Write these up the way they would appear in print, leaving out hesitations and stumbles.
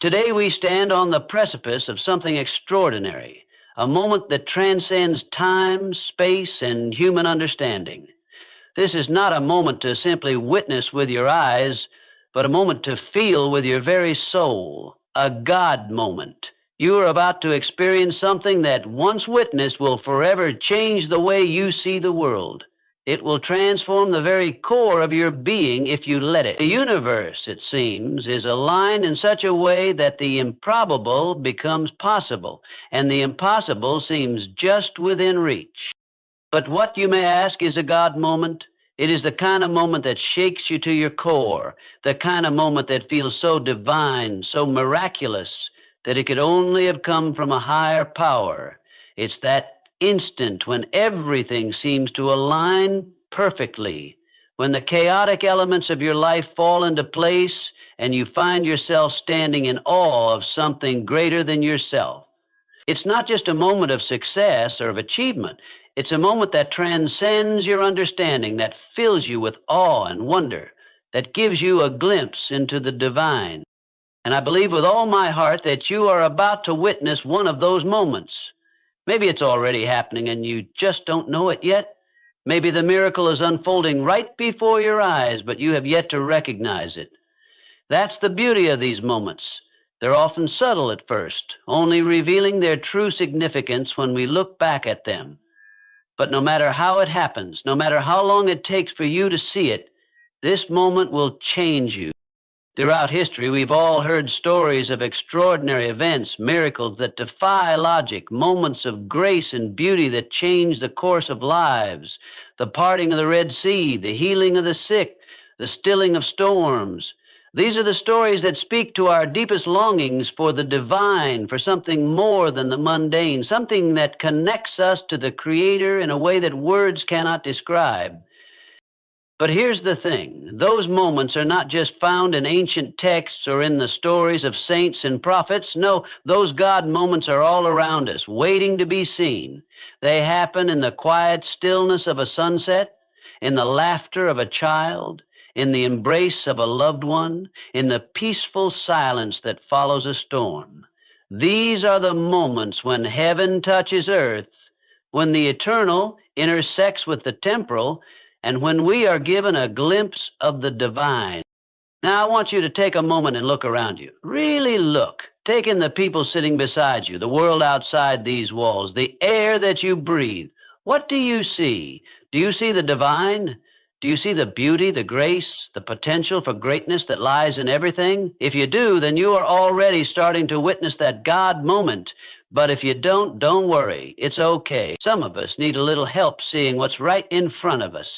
Today we stand on the precipice of something extraordinary, a moment that transcends time, space, and human understanding. This is not a moment to simply witness with your eyes, but a moment to feel with your very soul, a God moment. You are about to experience something that, once witnessed, will forever change the way you see the world. It will transform the very core of your being if you let it. The universe, it seems, is aligned in such a way that the improbable becomes possible, and the impossible seems just within reach. But what, you may ask, is a God moment? It is the kind of moment that shakes you to your core, the kind of moment that feels so divine, so miraculous, that it could only have come from a higher power. It's that instant when everything seems to align perfectly, when the chaotic elements of your life fall into place and you find yourself standing in awe of something greater than yourself. It's not just a moment of success or of achievement. It's a moment that transcends your understanding, that fills you with awe and wonder, that gives you a glimpse into the divine. And I believe with all my heart that you are about to witness one of those moments. Maybe it's already happening and you just don't know it yet. Maybe the miracle is unfolding right before your eyes, but you have yet to recognize it. That's the beauty of these moments. They're often subtle at first, only revealing their true significance when we look back at them. But no matter how it happens, no matter how long it takes for you to see it, this moment will change you. Throughout history, we've all heard stories of extraordinary events, miracles that defy logic, moments of grace and beauty that change the course of lives, the parting of the Red Sea, the healing of the sick, the stilling of storms. These are the stories that speak to our deepest longings for the divine, for something more than the mundane, something that connects us to the Creator in a way that words cannot describe. But here's the thing. Those moments are not just found in ancient texts or in the stories of saints and prophets. No, those God moments are all around us, waiting to be seen. They happen in the quiet stillness of a sunset, in the laughter of a child, in the embrace of a loved one, in the peaceful silence that follows a storm. These are the moments when heaven touches earth, when the eternal intersects with the temporal, and when we are given a glimpse of the divine. Now, I want you to take a moment and look around you. Really look. Take in the people sitting beside you, the world outside these walls, the air that you breathe. What do you see? Do you see the divine? Do you see the beauty, the grace, the potential for greatness that lies in everything? If you do, then you are already starting to witness that God moment. But if you don't worry. It's okay. Some of us need a little help seeing what's right in front of us.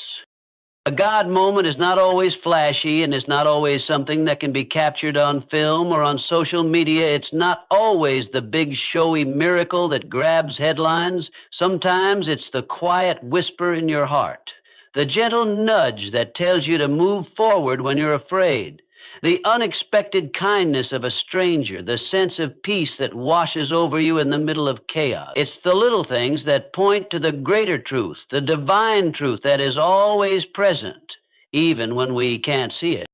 A God moment is not always flashy, and it's not always something that can be captured on film or on social media. It's not always the big showy miracle that grabs headlines. Sometimes it's the quiet whisper in your heart, the gentle nudge that tells you to move forward when you're afraid, the unexpected kindness of a stranger, the sense of peace that washes over you in the middle of chaos. It's the little things that point to the greater truth, the divine truth that is always present, even when we can't see it.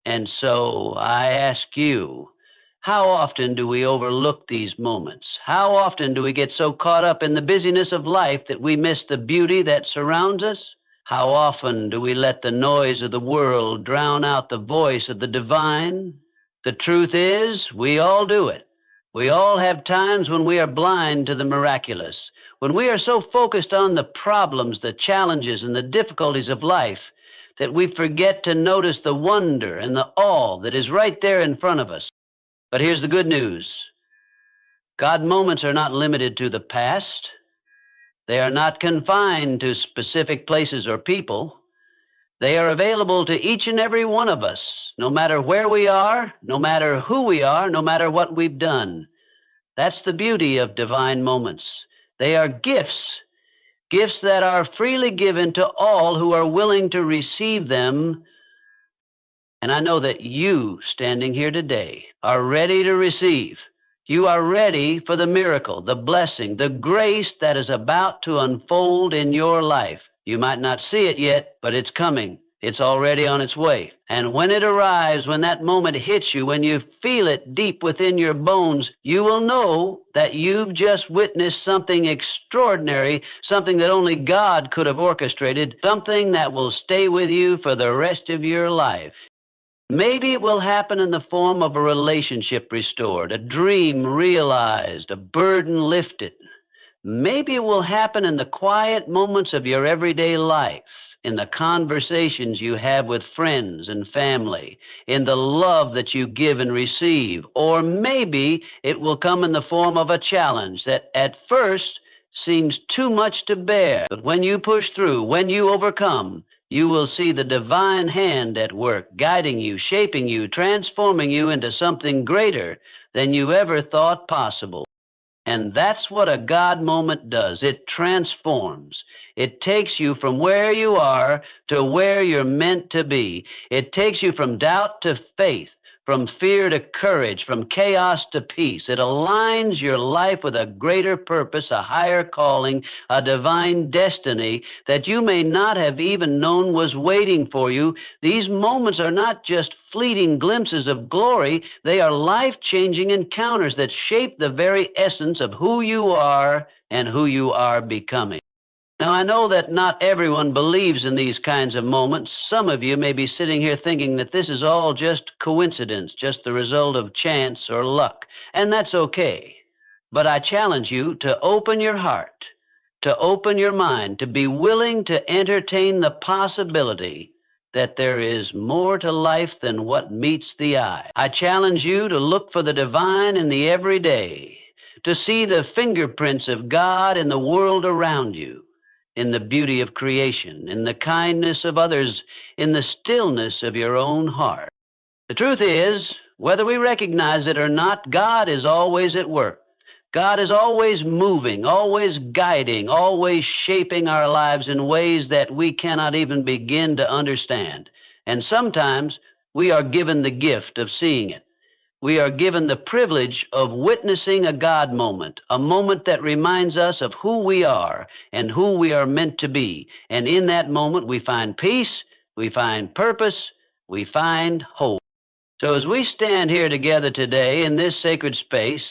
And so I ask you, how often do we overlook these moments? How often do we get so caught up in the busyness of life that we miss the beauty that surrounds us? How often do we let the noise of the world drown out the voice of the divine? The truth is, we all do it. We all have times when we are blind to the miraculous, when we are so focused on the problems, the challenges, and the difficulties of life that we forget to notice the wonder and the awe that is right there in front of us. But here's the good news. God moments are not limited to the past. They are not confined to specific places or people. They are available to each and every one of us, no matter where we are, no matter who we are, no matter what we've done. That's the beauty of divine moments. They are gifts, gifts that are freely given to all who are willing to receive them. And I know that you, standing here today, are ready to receive. You are ready for the miracle, the blessing, the grace that is about to unfold in your life. You might not see it yet, but it's coming. It's already on its way. And when it arrives, when that moment hits you, when you feel it deep within your bones, you will know that you've just witnessed something extraordinary, something that only God could have orchestrated, something that will stay with you for the rest of your life. Maybe it will happen in the form of a relationship restored, a dream realized, a burden lifted. Maybe it will happen in the quiet moments of your everyday life, in the conversations you have with friends and family, in the love that you give and receive. Or maybe it will come in the form of a challenge that at first seems too much to bear. But when you push through, when you overcome, you will see the divine hand at work, guiding you, shaping you, transforming you into something greater than you ever thought possible. And that's what a God moment does. It transforms. It takes you from where you are to where you're meant to be. It takes you from doubt to faith, from fear to courage, from chaos to peace. It aligns your life with a greater purpose, a higher calling, a divine destiny that you may not have even known was waiting for you. These moments are not just fleeting glimpses of glory. They are life-changing encounters that shape the very essence of who you are and who you are becoming. Now, I know that not everyone believes in these kinds of moments. Some of you may be sitting here thinking that this is all just coincidence, just the result of chance or luck, and that's okay. But I challenge you to open your heart, to open your mind, to be willing to entertain the possibility that there is more to life than what meets the eye. I challenge you to look for the divine in the everyday, to see the fingerprints of God in the world around you, in the beauty of creation, in the kindness of others, in the stillness of your own heart. The truth is, whether we recognize it or not, God is always at work. God is always moving, always guiding, always shaping our lives in ways that we cannot even begin to understand. And sometimes we are given the gift of seeing it. We are given the privilege of witnessing a God moment, a moment that reminds us of who we are and who we are meant to be. And in that moment, we find peace, we find purpose, we find hope. So as we stand here together today in this sacred space,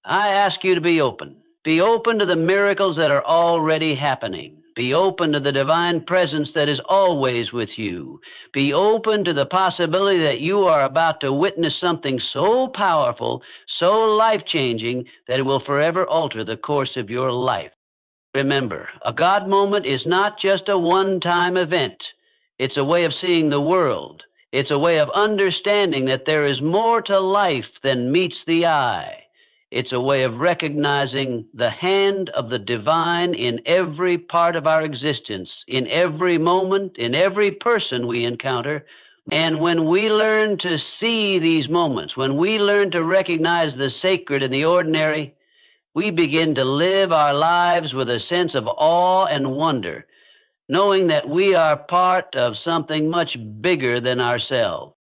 I ask you to be open. Be open to the miracles that are already happening. Be open to the divine presence that is always with you. Be open to the possibility that you are about to witness something so powerful, so life-changing, that it will forever alter the course of your life. Remember, a God moment is not just a one-time event. It's a way of seeing the world. It's a way of understanding that there is more to life than meets the eye. It's a way of recognizing the hand of the divine in every part of our existence, in every moment, in every person we encounter. And when we learn to see these moments, when we learn to recognize the sacred in the ordinary, we begin to live our lives with a sense of awe and wonder, knowing that we are part of something much bigger than ourselves.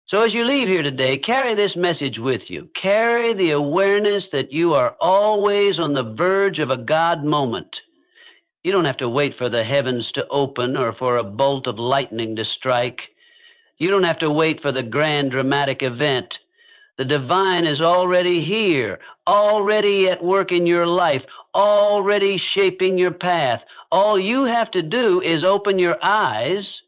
So as you leave here today, carry this message with you. Carry the awareness that you are always on the verge of a God moment. You don't have to wait for the heavens to open or for a bolt of lightning to strike. You don't have to wait for the grand dramatic event. The divine is already here, already at work in your life, already shaping your path. All you have to do is open your eyes,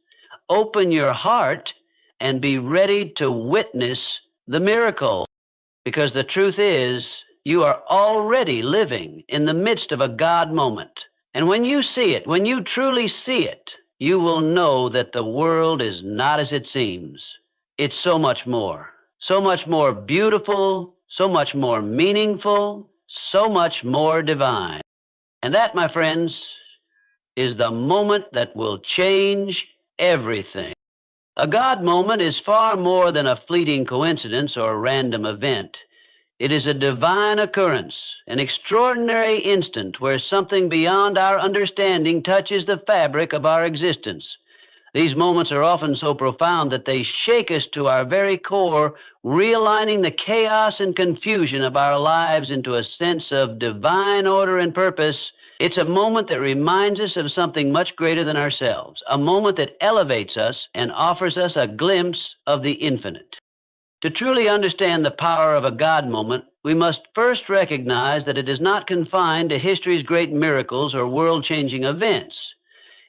open your heart, and be ready to witness the miracle. Because the truth is, you are already living in the midst of a God moment. And when you see it, when you truly see it, you will know that the world is not as it seems. It's so much more beautiful, so much more meaningful, so much more divine. And that, my friends, is the moment that will change everything. A God moment is far more than a fleeting coincidence or a random event. It is a divine occurrence, an extraordinary instant where something beyond our understanding touches the fabric of our existence. These moments are often so profound that they shake us to our very core, realigning the chaos and confusion of our lives into a sense of divine order and purpose It's a moment that reminds us of something much greater than ourselves, a moment that elevates us and offers us a glimpse of the infinite. To truly understand the power of a God moment, we must first recognize that it is not confined to history's great miracles or world-changing events.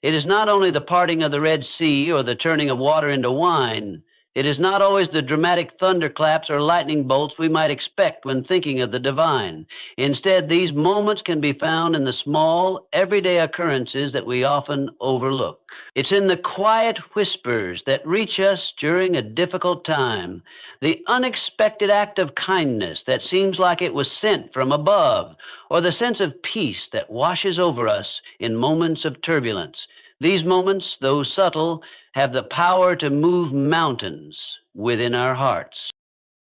It is not only the parting of the Red Sea or the turning of water into wine. It is not always the dramatic thunderclaps or lightning bolts we might expect when thinking of the divine. Instead, these moments can be found in the small, everyday occurrences that we often overlook. It's in the quiet whispers that reach us during a difficult time, the unexpected act of kindness that seems like it was sent from above, or the sense of peace that washes over us in moments of turbulence. These moments, though subtle, have the power to move mountains within our hearts.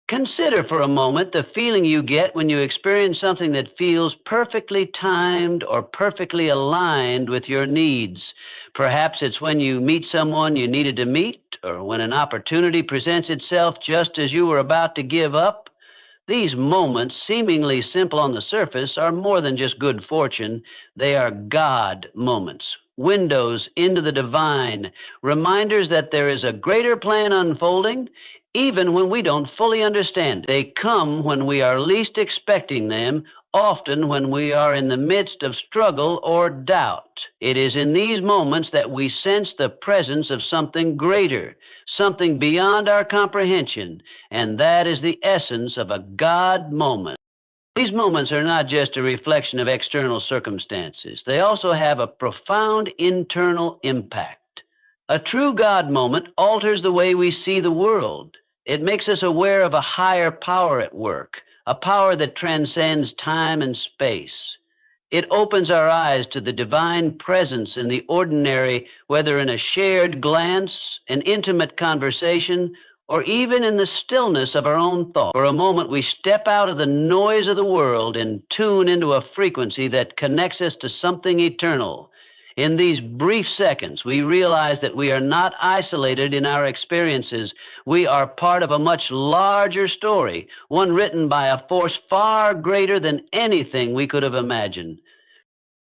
Consider for a moment the feeling you get when you experience something that feels perfectly timed or perfectly aligned with your needs. Perhaps it's when you meet someone you needed to meet, or when an opportunity presents itself just as you were about to give up. These moments, seemingly simple on the surface, are more than just good fortune. They are God moments, windows into the divine, reminders that there is a greater plan unfolding, even when we don't fully understand. They come when we are least expecting them, often when we are in the midst of struggle or doubt. It is in these moments that we sense the presence of something greater, something beyond our comprehension, and that is the essence of a God moment. These moments are not just a reflection of external circumstances. They also have a profound internal impact. A true God moment alters the way we see the world. It makes us aware of a higher power at work, a power that transcends time and space. It opens our eyes to the divine presence in the ordinary, whether in a shared glance, an intimate conversation, or even in the stillness of our own thought. For a moment, we step out of the noise of the world and tune into a frequency that connects us to something eternal. In these brief seconds, we realize that we are not isolated in our experiences. We are part of a much larger story, one written by a force far greater than anything we could have imagined.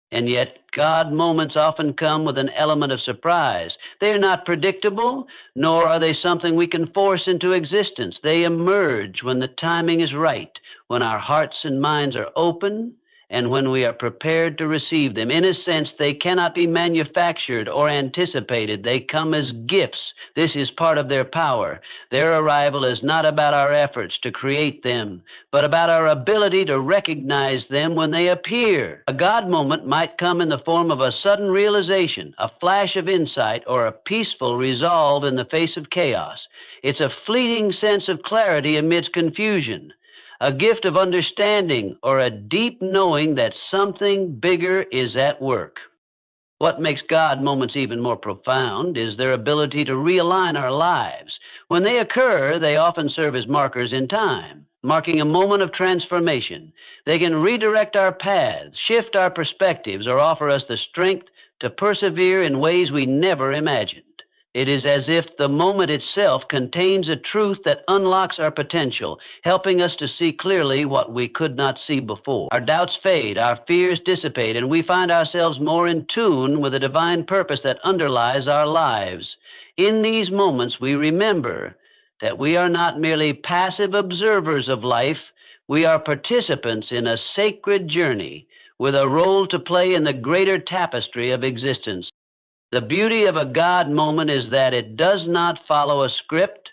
And yet, God moments often come with an element of surprise. They are not predictable, nor are they something we can force into existence. They emerge when the timing is right, when our hearts and minds are open, and when we are prepared to receive them. In a sense, they cannot be manufactured or anticipated. They come as gifts. This is part of their power. Their arrival is not about our efforts to create them, but about our ability to recognize them when they appear. A God moment might come in the form of a sudden realization, a flash of insight, or a peaceful resolve in the face of chaos. It's a fleeting sense of clarity amidst confusion, a gift of understanding, or a deep knowing that something bigger is at work. What makes God moments even more profound is their ability to realign our lives. When they occur, they often serve as markers in time, marking a moment of transformation. They can redirect our paths, shift our perspectives, or offer us the strength to persevere in ways we never imagined. It is as if the moment itself contains a truth that unlocks our potential, helping us to see clearly what we could not see before. Our doubts fade, our fears dissipate, and we find ourselves more in tune with the divine purpose that underlies our lives. In these moments, we remember that we are not merely passive observers of life. We are participants in a sacred journey with a role to play in the greater tapestry of existence. The beauty of a God moment is that it does not follow a script,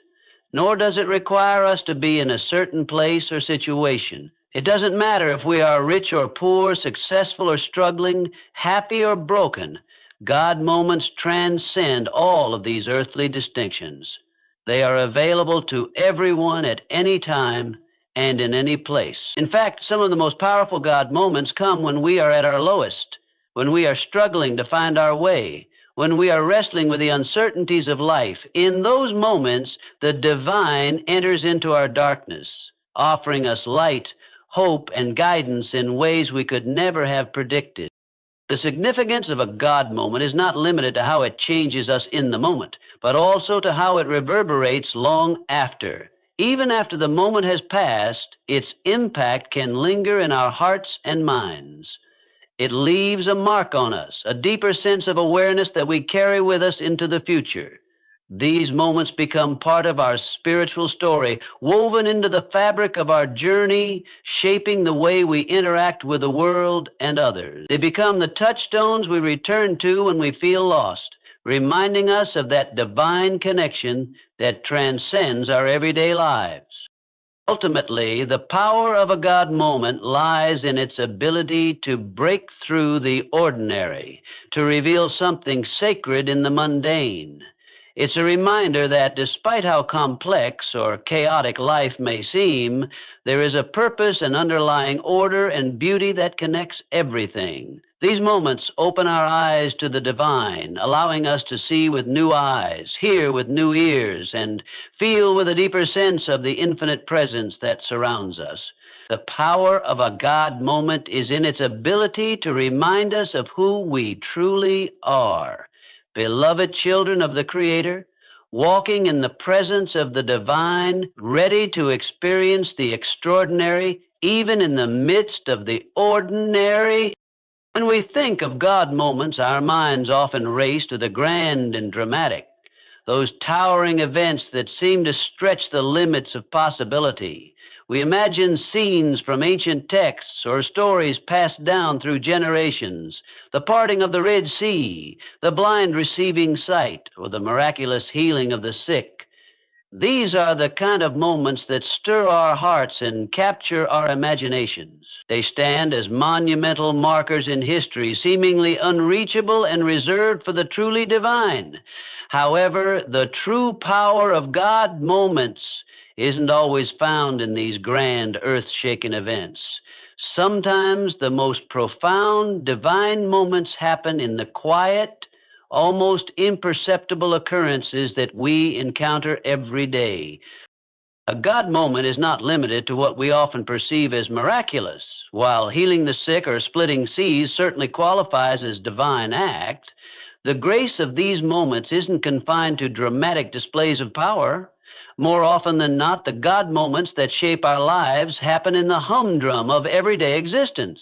nor does it require us to be in a certain place or situation. It doesn't matter if we are rich or poor, successful or struggling, happy or broken. God moments transcend all of these earthly distinctions. They are available to everyone at any time and in any place. In fact, some of the most powerful God moments come when we are at our lowest, when we are struggling to find our way, when we are wrestling with the uncertainties of life. In those moments, the divine enters into our darkness, offering us light, hope, and guidance in ways we could never have predicted. The significance of a God moment is not limited to how it changes us in the moment, but also to how it reverberates long after. Even after the moment has passed, its impact can linger in our hearts and minds. It leaves a mark on us, a deeper sense of awareness that we carry with us into the future. These moments become part of our spiritual story, woven into the fabric of our journey, shaping the way we interact with the world and others. They become the touchstones we return to when we feel lost, reminding us of that divine connection that transcends our everyday lives. Ultimately, the power of a God moment lies in its ability to break through the ordinary, to reveal something sacred in the mundane. It's a reminder that despite how complex or chaotic life may seem, there is a purpose and underlying order and beauty that connects everything. These moments open our eyes to the divine, allowing us to see with new eyes, hear with new ears, and feel with a deeper sense of the infinite presence that surrounds us. The power of a God moment is in its ability to remind us of who we truly are. Beloved children of the Creator, walking in the presence of the divine, ready to experience the extraordinary, even in the midst of the ordinary. When we think of God moments, our minds often race to the grand and dramatic, those towering events that seem to stretch the limits of possibility. We imagine scenes from ancient texts or stories passed down through generations, the parting of the Red Sea, the blind receiving sight, or the miraculous healing of the sick. These are the kind of moments that stir our hearts and capture our imaginations. They stand as monumental markers in history, seemingly unreachable and reserved for the truly divine. However, the true power of God moments isn't always found in these grand earth-shaking events. Sometimes the most profound divine moments happen in the quiet, almost imperceptible occurrences that we encounter every day. A God moment is not limited to what we often perceive as miraculous. While healing the sick or splitting seas certainly qualifies as divine act, the grace of these moments isn't confined to dramatic displays of power. More often than not, the God moments that shape our lives happen in the humdrum of everyday existence.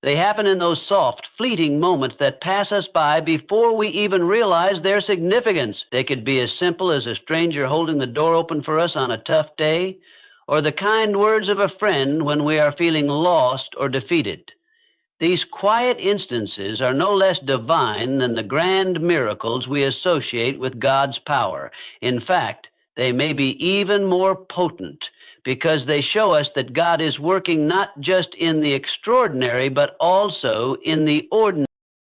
They happen in those soft, fleeting moments that pass us by before we even realize their significance. They could be as simple as a stranger holding the door open for us on a tough day, or the kind words of a friend when we are feeling lost or defeated. These quiet instances are no less divine than the grand miracles we associate with God's power. In fact, they may be even more potent because they show us that God is working not just in the extraordinary, but also in the ordinary.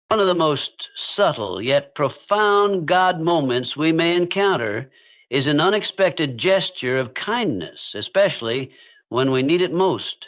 One of the most subtle yet profound God moments we may encounter is an unexpected gesture of kindness, especially when we need it most.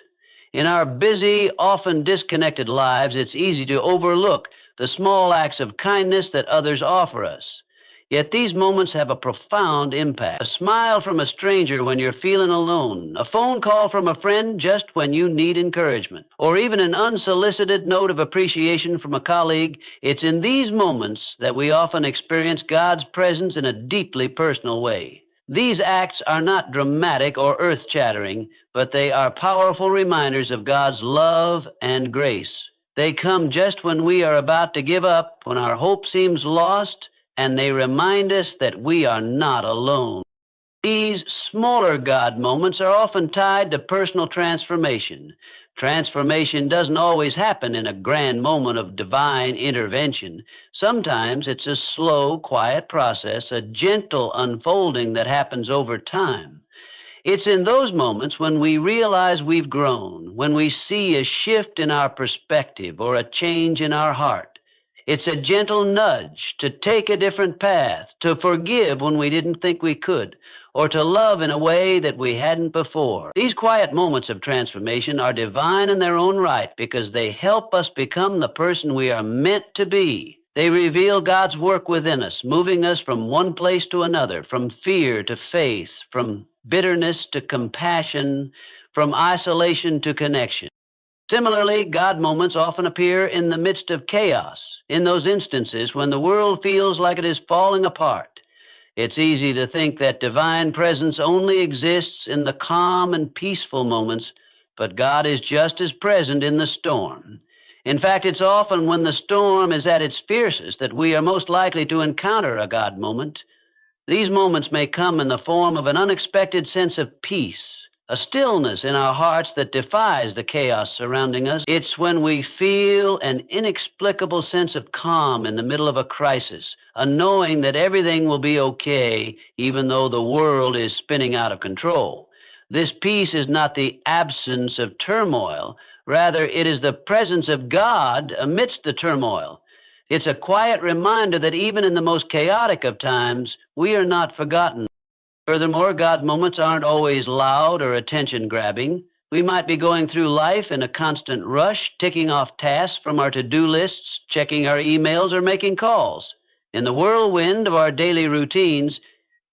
In our busy, often disconnected lives, it's easy to overlook the small acts of kindness that others offer us. Yet these moments have a profound impact. A smile from a stranger when you're feeling alone, a phone call from a friend just when you need encouragement, or even an unsolicited note of appreciation from a colleague. It's in these moments that we often experience God's presence in a deeply personal way. These acts are not dramatic or earth-shattering, but they are powerful reminders of God's love and grace. They come just when we are about to give up, when our hope seems lost, and they remind us that we are not alone. These smaller God moments are often tied to personal transformation. Transformation doesn't always happen in a grand moment of divine intervention. Sometimes it's a slow, quiet process, a gentle unfolding that happens over time. It's in those moments when we realize we've grown, when we see a shift in our perspective or a change in our heart. It's a gentle nudge to take a different path, to forgive when we didn't think we could, or to love in a way that we hadn't before. These quiet moments of transformation are divine in their own right because they help us become the person we are meant to be. They reveal God's work within us, moving us from one place to another, from fear to faith, from bitterness to compassion, from isolation to connection. Similarly, God moments often appear in the midst of chaos, in those instances when the world feels like it is falling apart. It's easy to think that divine presence only exists in the calm and peaceful moments, but God is just as present in the storm. In fact, it's often when the storm is at its fiercest that we are most likely to encounter a God moment. These moments may come in the form of an unexpected sense of peace, a stillness in our hearts that defies the chaos surrounding us. It's when we feel an inexplicable sense of calm in the middle of a crisis, a knowing that everything will be okay even though the world is spinning out of control. This peace is not the absence of turmoil. Rather, it is the presence of God amidst the turmoil. It's a quiet reminder that even in the most chaotic of times, we are not forgotten. Furthermore, God moments aren't always loud or attention-grabbing. We might be going through life in a constant rush, ticking off tasks from our to-do lists, checking our emails, or making calls. In the whirlwind of our daily routines,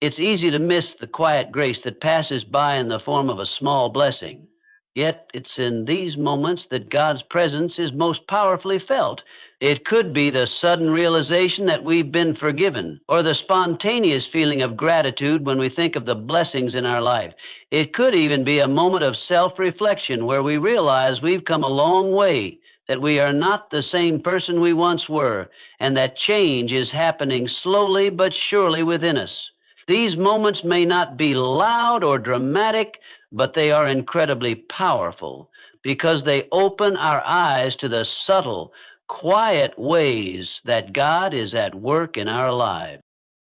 it's easy to miss the quiet grace that passes by in the form of a small blessing. Yet it's in these moments that God's presence is most powerfully felt. It could be the sudden realization that we've been forgiven, or the spontaneous feeling of gratitude when we think of the blessings in our life. It could even be a moment of self-reflection where we realize we've come a long way, that we are not the same person we once were, and that change is happening slowly but surely within us. These moments may not be loud or dramatic, but they are incredibly powerful because they open our eyes to the subtle, quiet ways that God is at work in our lives.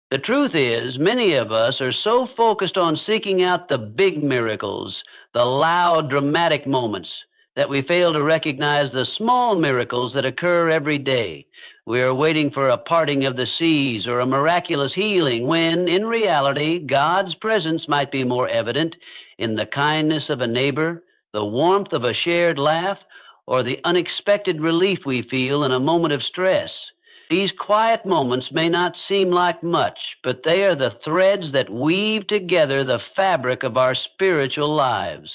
The truth is, many of us are so focused on seeking out the big miracles, the loud, dramatic moments, that we fail to recognize the small miracles that occur every day. We are waiting for a parting of the seas or a miraculous healing when, in reality, God's presence might be more evident in the kindness of a neighbor, the warmth of a shared laugh, or the unexpected relief we feel in a moment of stress. These quiet moments may not seem like much, but they are the threads that weave together the fabric of our spiritual lives.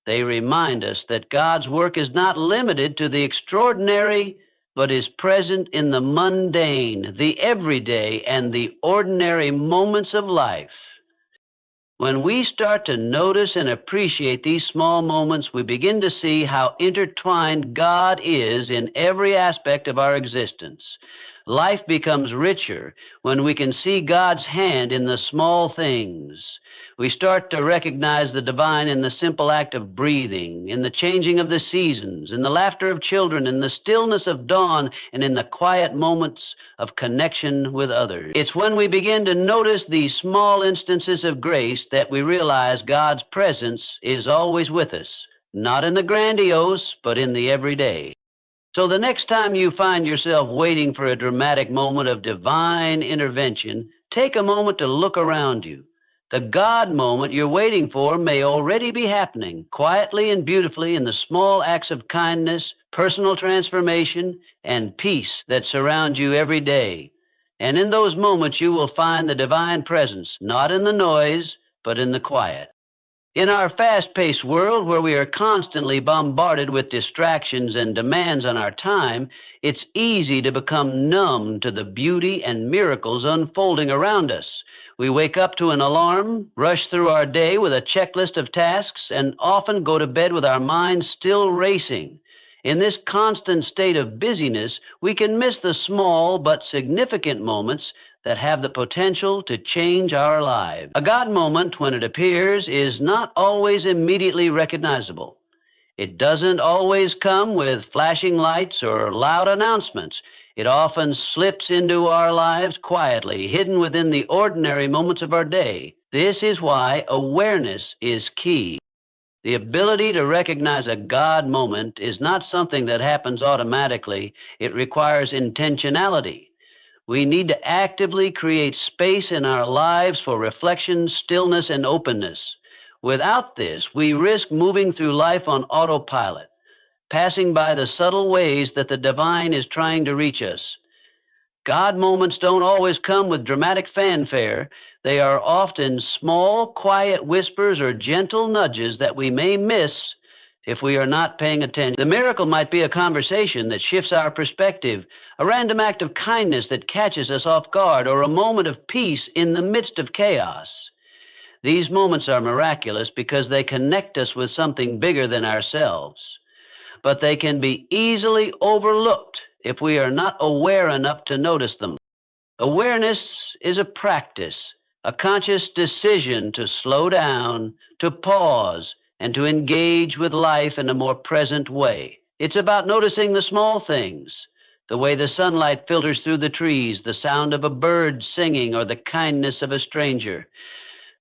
They remind us that God's work is not limited to the extraordinary, but is present in the mundane, the everyday, and the ordinary moments of life. When we start to notice and appreciate these small moments, we begin to see how intertwined God is in every aspect of our existence. Life becomes richer when we can see God's hand in the small things. We start to recognize the divine in the simple act of breathing, in the changing of the seasons, in the laughter of children, in the stillness of dawn, and in the quiet moments of connection with others. It's when we begin to notice these small instances of grace that we realize God's presence is always with us, not in the grandiose, but in the everyday. So the next time you find yourself waiting for a dramatic moment of divine intervention, take a moment to look around you. The God moment you're waiting for may already be happening quietly and beautifully in the small acts of kindness, personal transformation, and peace that surround you every day. And in those moments, you will find the divine presence, not in the noise, but in the quiet. In our fast-paced world where we are constantly bombarded with distractions and demands on our time, it's easy to become numb to the beauty and miracles unfolding around us. We wake up to an alarm, rush through our day with a checklist of tasks, and often go to bed with our minds still racing. In this constant state of busyness, we can miss the small but significant moments that have the potential to change our lives. A God moment, when it appears, is not always immediately recognizable. It doesn't always come with flashing lights or loud announcements. It often slips into our lives quietly, hidden within the ordinary moments of our day. This is why awareness is key. The ability to recognize a God moment is not something that happens automatically. It requires intentionality. We need to actively create space in our lives for reflection, stillness, and openness. Without this, we risk moving through life on autopilot, passing by the subtle ways that the divine is trying to reach us. God moments don't always come with dramatic fanfare. They are often small, quiet whispers or gentle nudges that we may miss if we are not paying attention. The miracle might be a conversation that shifts our perspective, a random act of kindness that catches us off guard, or a moment of peace in the midst of chaos. These moments are miraculous because they connect us with something bigger than ourselves. but they can be easily overlooked if we are not aware enough to notice them. Awareness is a practice, a conscious decision to slow down, to pause, and to engage with life in a more present way. It's about noticing the small things, the way the sunlight filters through the trees, the sound of a bird singing, or the kindness of a stranger.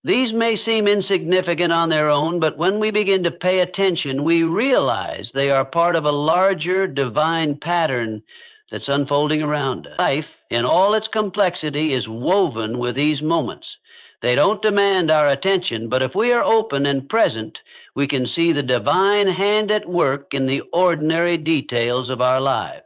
These may seem insignificant on their own, but when we begin to pay attention, we realize they are part of a larger divine pattern that's unfolding around us. Life, in all its complexity, is woven with these moments. They don't demand our attention, but if we are open and present, we can see the divine hand at work in the ordinary details of our lives.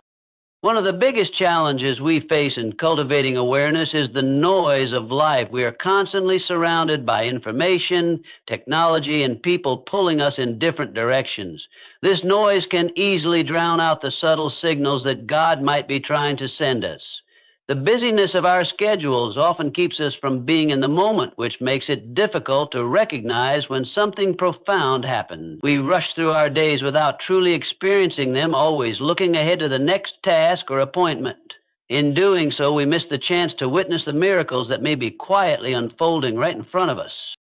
One of the biggest challenges we face in cultivating awareness is the noise of life. We are constantly surrounded by information, technology, and people pulling us in different directions. This noise can easily drown out the subtle signals that God might be trying to send us. The busyness of our schedules often keeps us from being in the moment, which makes it difficult to recognize when something profound happens. We rush through our days without truly experiencing them, always looking ahead to the next task or appointment. In doing so, we miss the chance to witness the miracles that may be quietly unfolding right in front of us.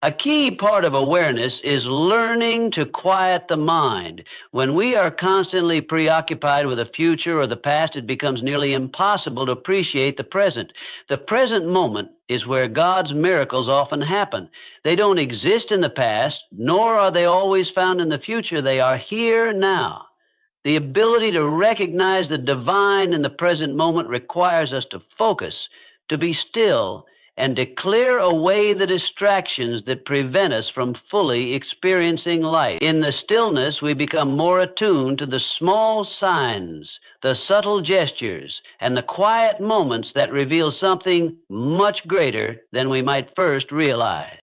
A key part of awareness is learning to quiet the mind. When we are constantly preoccupied with the future or the past, it becomes nearly impossible to appreciate the present. The present moment is where God's miracles often happen. They don't exist in the past, nor are they always found in the future. They are here now. The ability to recognize the divine in the present moment requires us to focus, to be still, and to clear away the distractions that prevent us from fully experiencing life. In the stillness, we become more attuned to the small signs, the subtle gestures, and the quiet moments that reveal something much greater than we might first realize.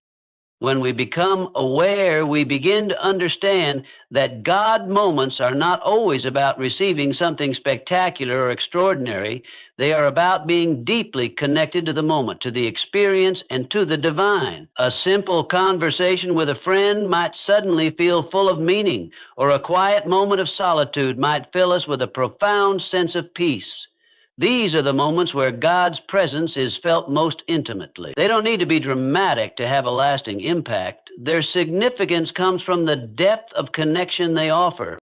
When we become aware, we begin to understand that God moments are not always about receiving something spectacular or extraordinary. They are about being deeply connected to the moment, to the experience, and to the divine. A simple conversation with a friend might suddenly feel full of meaning, or a quiet moment of solitude might fill us with a profound sense of peace. These are the moments where God's presence is felt most intimately. They don't need to be dramatic to have a lasting impact. Their significance comes from the depth of connection they offer.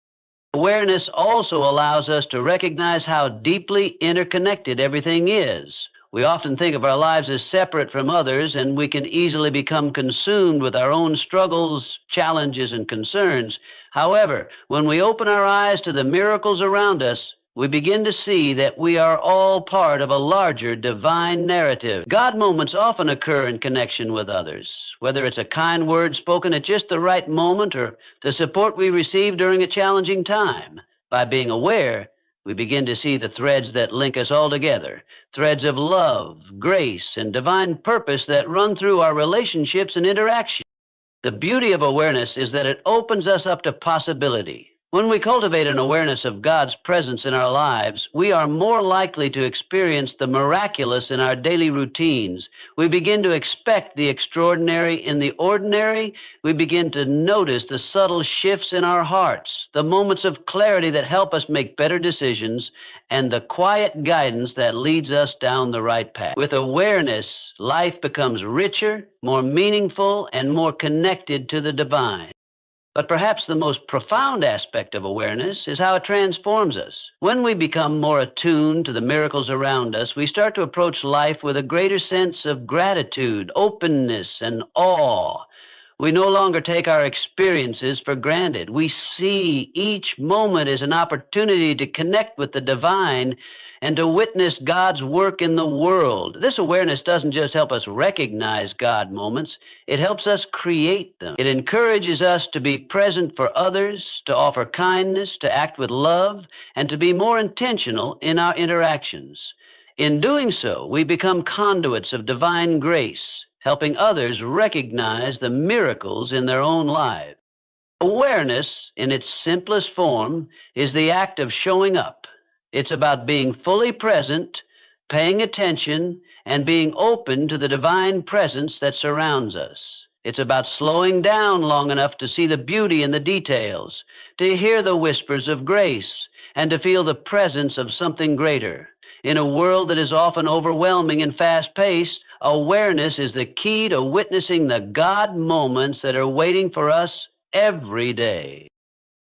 Awareness also allows us to recognize how deeply interconnected everything is. We often think of our lives as separate from others, and we can easily become consumed with our own struggles, challenges, and concerns. However, when we open our eyes to the miracles around us, we begin to see that we are all part of a larger divine narrative. God moments often occur in connection with others, whether it's a kind word spoken at just the right moment or the support we receive during a challenging time. By being aware, we begin to see the threads that link us all together, threads of love, grace, and divine purpose that run through our relationships and interactions. The beauty of awareness is that it opens us up to possibility. When we cultivate an awareness of God's presence in our lives, we are more likely to experience the miraculous in our daily routines. We begin to expect the extraordinary in the ordinary. We begin to notice the subtle shifts in our hearts, the moments of clarity that help us make better decisions, and the quiet guidance that leads us down the right path. With awareness, life becomes richer, more meaningful, and more connected to the divine. But perhaps the most profound aspect of awareness is how it transforms us. When we become more attuned to the miracles around us, we start to approach life with a greater sense of gratitude, openness, and awe. We no longer take our experiences for granted. We see each moment as an opportunity to connect with the divine and to witness God's work in the world. This awareness doesn't just help us recognize God moments, it helps us create them. It encourages us to be present for others, to offer kindness, to act with love, and to be more intentional in our interactions. In doing so, we become conduits of divine grace, helping others recognize the miracles in their own lives. Awareness, in its simplest form, is the act of showing up. It's about being fully present, paying attention, and being open to the divine presence that surrounds us. It's about slowing down long enough to see the beauty in the details, to hear the whispers of grace, and to feel the presence of something greater. In a world that is often overwhelming and fast-paced, awareness is the key to witnessing the God moments that are waiting for us every day.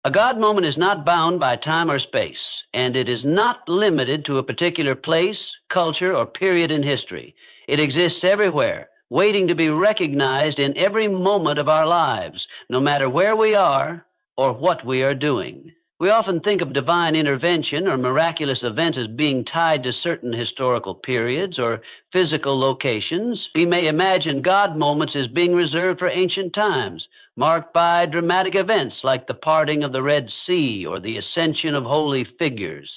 A God moment is not bound by time or space, and it is not limited to a particular place, culture, or period in history. It exists everywhere, waiting to be recognized in every moment of our lives, no matter where we are or what we are doing. We often think of divine intervention or miraculous events as being tied to certain historical periods or physical locations. We may imagine God moments as being reserved for ancient times, marked by dramatic events like the parting of the Red Sea or the ascension of holy figures.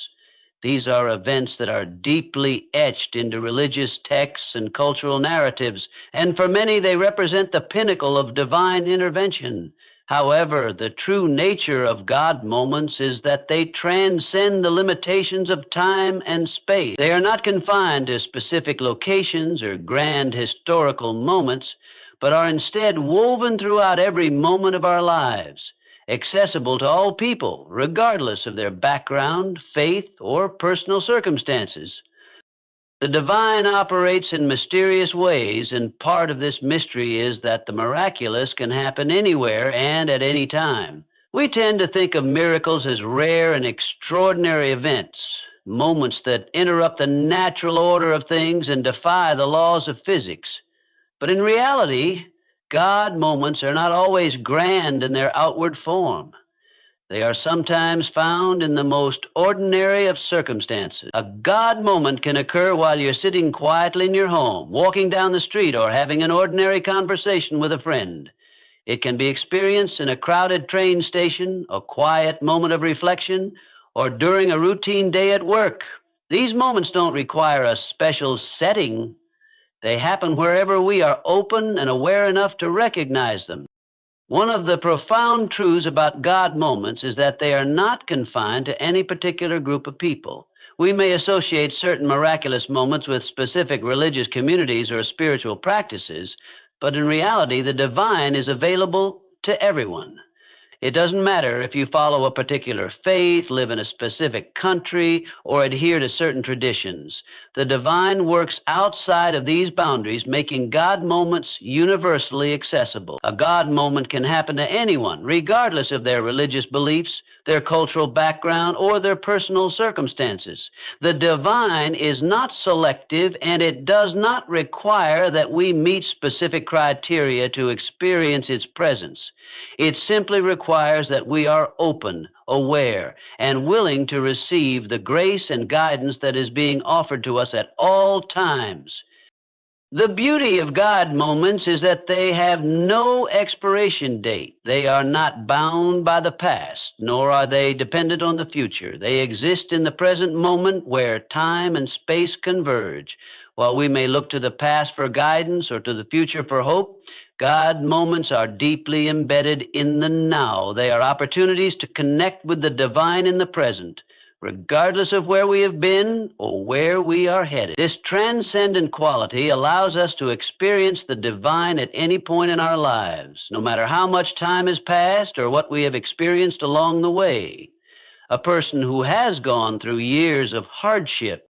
These are events that are deeply etched into religious texts and cultural narratives, and for many they represent the pinnacle of divine intervention. However, the true nature of God moments is that they transcend the limitations of time and space. They are not confined to specific locations or grand historical moments, but are instead woven throughout every moment of our lives, accessible to all people, regardless of their background, faith, or personal circumstances. The divine operates in mysterious ways, and part of this mystery is that the miraculous can happen anywhere and at any time. We tend to think of miracles as rare and extraordinary events, moments that interrupt the natural order of things and defy the laws of physics. But in reality, God moments are not always grand in their outward form. They are sometimes found in the most ordinary of circumstances. A God moment can occur while you're sitting quietly in your home, walking down the street, or having an ordinary conversation with a friend. It can be experienced in a crowded train station, a quiet moment of reflection, or during a routine day at work. These moments don't require a special setting. They happen wherever we are open and aware enough to recognize them. One of the profound truths about God moments is that they are not confined to any particular group of people. We may associate certain miraculous moments with specific religious communities or spiritual practices, but in reality, the divine is available to everyone. It doesn't matter if you follow a particular faith, live in a specific country, or adhere to certain traditions. The divine works outside of these boundaries, making God moments universally accessible. A God moment can happen to anyone, regardless of their religious beliefs, their cultural background, or their personal circumstances. The divine is not selective, and it does not require that we meet specific criteria to experience its presence. It simply requires that we are open, aware, and willing to receive the grace and guidance that is being offered to us at all times. The beauty of God moments is that they have no expiration date. They are not bound by the past, nor are they dependent on the future. They exist in the present moment where time and space converge. While we may look to the past for guidance or to the future for hope, God moments are deeply embedded in the now. They are opportunities to connect with the divine in the present, regardless of where we have been or where we are headed. This transcendent quality allows us to experience the divine at any point in our lives, no matter how much time has passed or what we have experienced along the way. A person who has gone through years of hardship